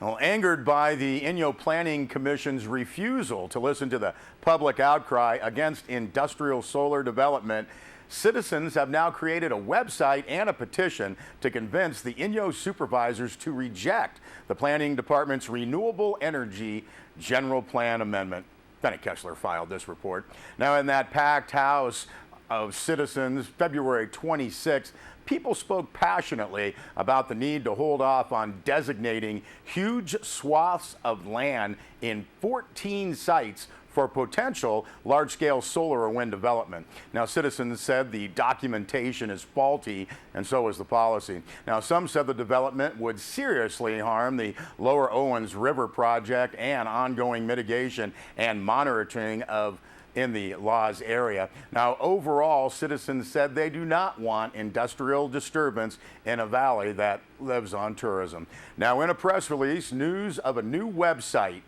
Well, angered by the Inyo Planning Commission's refusal to listen to the public outcry against industrial solar development, citizens have now created a website and a petition to convince the Inyo supervisors to reject the planning department's renewable energy general plan amendment. Bennett Kessler filed this report. Now, in that packed house of citizens, February 26th, people spoke passionately about the need to hold off on designating huge swaths of land in 14 sites for potential large-scale solar or wind development. Now, citizens said the documentation is faulty, and so is the policy. Now, some said the development would seriously harm the Lower Owens River project and ongoing mitigation and monitoring in the Laws area. Now, overall, citizens said they do not want industrial disturbance in a valley that lives on tourism. Now, in a press release, news of a new website,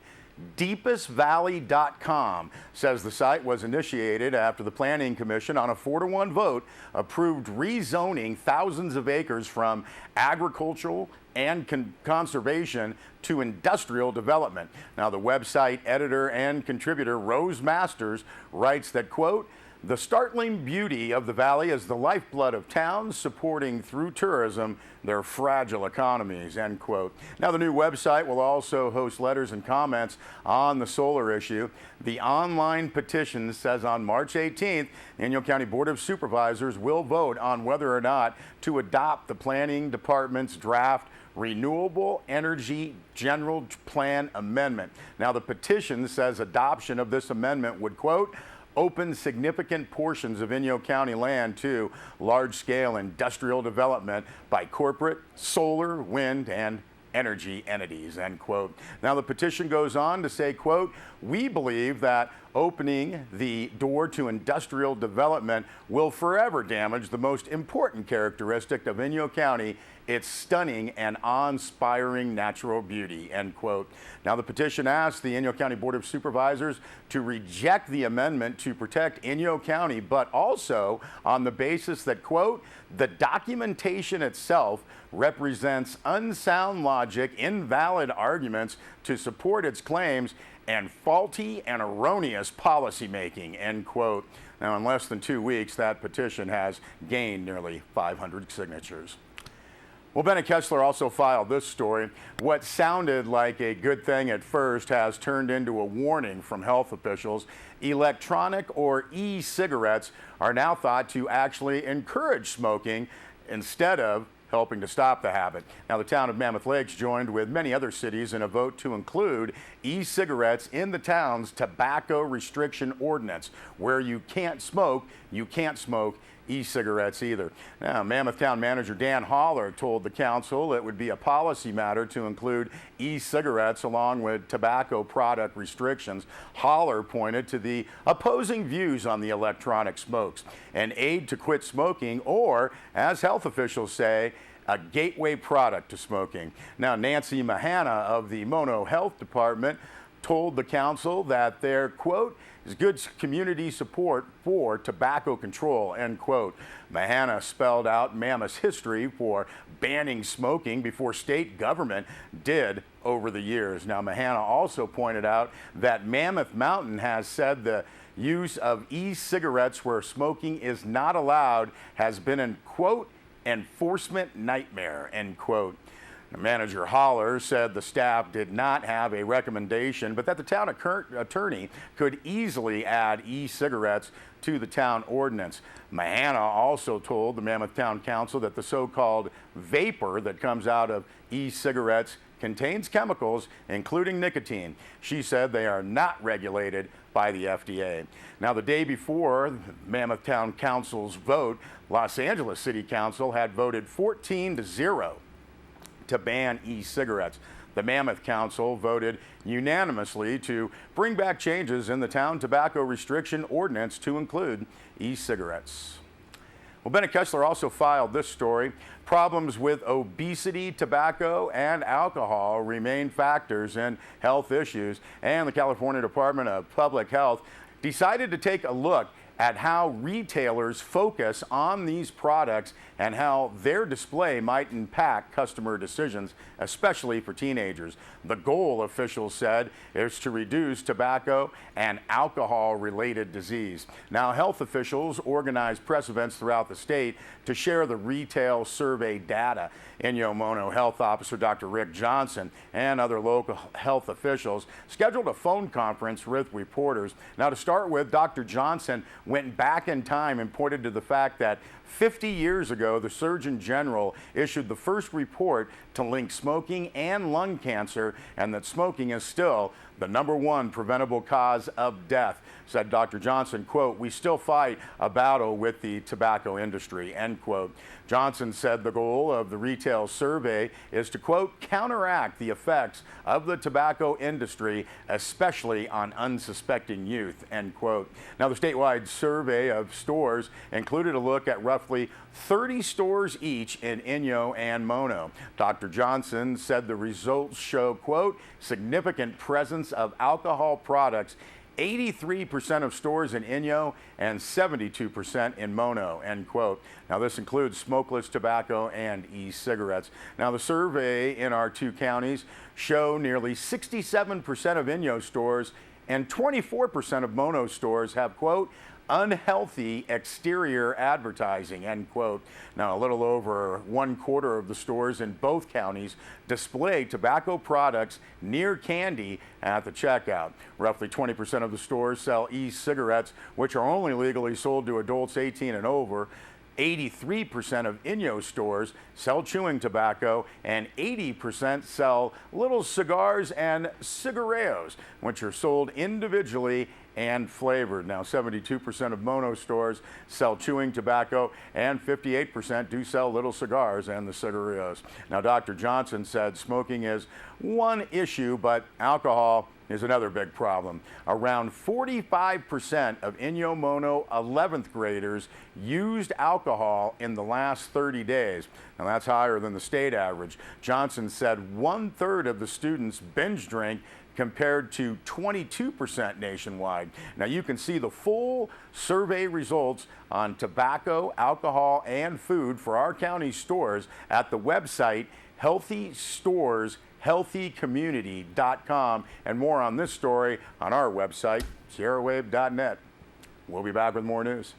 deepestvalley.com, says the site was initiated after the Planning Commission on a 4-to-1 vote approved rezoning thousands of acres from agricultural and conservation to industrial development. Now, the website editor and contributor Rose Masters writes that, quote, "The startling beauty of the valley is the lifeblood of towns, supporting through tourism their fragile economies," end quote. Now, the new website will also host letters and comments on the solar issue. The online petition says on March 18th, the Inyo County Board of Supervisors will vote on whether or not to adopt the Planning Department's draft Renewable Energy General Plan Amendment. Now, the petition says adoption of this amendment would, quote, "open significant portions of Inyo County land to large-scale industrial development by corporate, solar, wind, and energy entities," end quote. Now, the petition goes on to say, quote, "We believe that opening the door to industrial development will forever damage the most important characteristic of Inyo County, its stunning and awe-inspiring natural beauty," end quote. Now, the petition asks the Inyo County Board of Supervisors to reject the amendment to protect Inyo County, but also on the basis that, quote, "the documentation itself represents unsound logic, invalid arguments to support its claims, and faulty and erroneous policymaking," end quote. Now, in less than 2 weeks, that petition has gained nearly 500 signatures. Well, Bennett Kessler also filed this story. What sounded like a good thing at first has turned into a warning from health officials. Electronic or e-cigarettes are now thought to actually encourage smoking instead of helping to stop the habit. Now, the town of Mammoth Lakes joined with many other cities in a vote to include e-cigarettes in the town's tobacco restriction ordinance. Where you can't smoke e-cigarettes either. Now, Mammoth Town Manager Dan Holler told the council it would be a policy matter to include e-cigarettes along with tobacco product restrictions. Holler pointed to the opposing views on the electronic smokes, an aid to quit smoking, or, as health officials say, a gateway product to smoking. Now, Nancy Mahana of the Mono Health Department told the council that there, quote, "is good community support for tobacco control," end quote. Mahana spelled out Mammoth's history for banning smoking before state government did over the years. Now, Mahana also pointed out that Mammoth Mountain has said the use of e-cigarettes where smoking is not allowed has been an, quote, "enforcement nightmare," end quote. Manager Holler said the staff did not have a recommendation, but that the town attorney could easily add e-cigarettes to the town ordinance. Mahana also told the Mammoth Town Council that the so-called vapor that comes out of e-cigarettes contains chemicals, including nicotine. She said they are not regulated by the FDA. Now, the day before Mammoth Town Council's vote, Los Angeles City Council had voted 14-0 to ban e-cigarettes. The Mammoth Council voted unanimously to bring back changes in the town tobacco restriction ordinance to include e-cigarettes. Well, Bennett Kessler also filed this story. Problems with obesity, tobacco, and alcohol remain factors in health issues, and the California Department of Public Health decided to take a look at how retailers focus on these products and how their display might impact customer decisions, especially for teenagers. The goal, officials said, is to reduce tobacco and alcohol-related disease. Now, health officials organized press events throughout the state to share the retail survey data. Inyo-Mono Health Officer Dr. Rick Johnson and other local health officials scheduled a phone conference with reporters. Now, to start with, Dr. Johnson went back in time and pointed to the fact that 50 years ago, the Surgeon General issued the first report to link smoking and lung cancer, and that smoking is still the #1 preventable cause of death. Said Dr. Johnson, quote, "We still fight a battle with the tobacco industry," end quote. Johnson said the goal of the retail survey is to, quote, "counteract the effects of the tobacco industry, especially on unsuspecting youth," end quote. Now, the statewide survey of stores included a look at roughly 30 stores each in Inyo and Mono. Dr. Johnson said the results show, quote, "significant presence of alcohol products, 83% of stores in Inyo and 72% in Mono," end quote. Now, this includes smokeless tobacco and e-cigarettes. Now, the survey in our 2 counties show nearly 67% of Inyo stores and 24% of Mono stores have, quote, "unhealthy exterior advertising," end quote. Now, a little over 1/4 of the stores in both counties display tobacco products near candy at the checkout. Roughly 20% of the stores sell e-cigarettes, which are only legally sold to adults 18 and over. 83% of Inyo stores sell chewing tobacco, and 80% sell little cigars and cigarillos, which are sold individually and flavored. Now, 72% of Mono stores sell chewing tobacco, and 58% do sell little cigars and the cigarillos. Now, Dr. Johnson said smoking is one issue, but alcohol is another big problem. Around 45% of Inyo-Mono 11th graders used alcohol in the last 30 days. Now, that's higher than the state average. Johnson said 1/3 of the students binge drink, compared to 22% nationwide. Now, you can see the full survey results on tobacco, alcohol, and food for our county stores at the website healthystoreshealthycommunity.com, and more on this story on our website, sierrawave.net. We'll be back with more news.